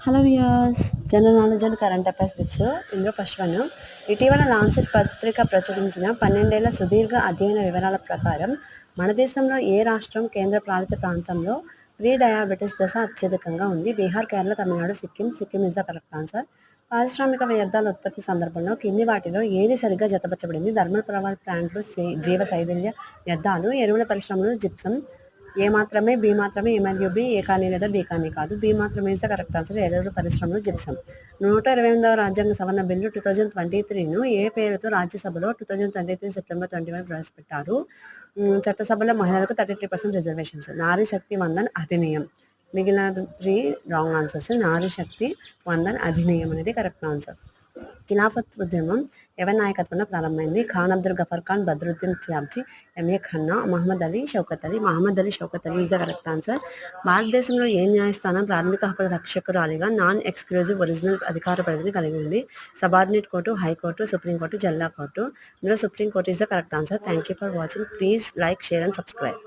Hello viewers, general knowledge and current affairs bits. ఇందులో first one. ఇటీవల Lancet పత్రిక ప్రచురించిన 12 ఏళ్ల సుదీర్ఘ అధ్యయన వివరాల ప్రకారం మన దేశంలో ఏ రాష్ట్రం కేంద్ర పాలిత ప్రాంతంలో ప్రీ డయాబెటిస్ దశ అత్యధికంగా ఉంది? Bihar, Kerala, Tamil Nadu, Sikkim. Sikkim is the correct answer. పారిశ్రామిక వ్యర్థాల ఉత్పత్తి సందర్భంలో కింది వాటిలో ఏది సరిగ్గా జతపరచబడింది? థర్మల్ పవర్ ప్లాంట్లు, జీవ సైథల్య వ్యర్థాలు, ఎరువుల పరిశ్రమలు, జిప్సం. ఏ మాత్రమే, బి మాత్రమే, ఏ మరియు బి, ఏ కానీ లేదా బి కానీ కాదు. బి మాత్రమే ఇస్ ద కరెక్ట్ ఆన్సర్. ఎరువుల పరిశ్రమలు, జిప్సం. 128వ రాజ్యాంగ సవరణ బిల్లు 2023ను ఏ పేరుతో రాజ్యసభలో 2023 సెప్టెంబర్ 21 ప్రవేశపెట్టారు? చట్టసభలో మహిళలకు 33% రిజర్వేషన్స్. నారీ శక్తి వందన్ అధినియం. మిగిలిన 3 రాంగ్ ఆన్సర్స్. నారీ శక్తి వందన్ అధినియం అనేది కరెక్ట్ ఆన్సర్. ఖిలాఫత్ ఉద్యమం ఎవరి నాయకత్వంలో ప్రారంభమైంది? Khan Abdul Ghaffar Khan, Badruddin Tyabji, MA Khanna, Mohammad Ali, Shaukat Ali. Mohammad Ali, Shaukat Ali is the correct answer. భారతదేశంలో ఏ న్యాయస్థానం ప్రాథమిక హక్కుల రక్షకురాలిగా నాన్ ఎక్స్క్లూజివ్ ఒరిజినల్ అధికార పరిధిని కలిగి ఉంది? సబార్డినేట్ కోర్టు, హైకోర్టు, సుప్రీంకోర్టు, జిల్లా కోర్టు. ఇందులో supreme court is the correct answer. Thank you for watching. Please like, share and subscribe.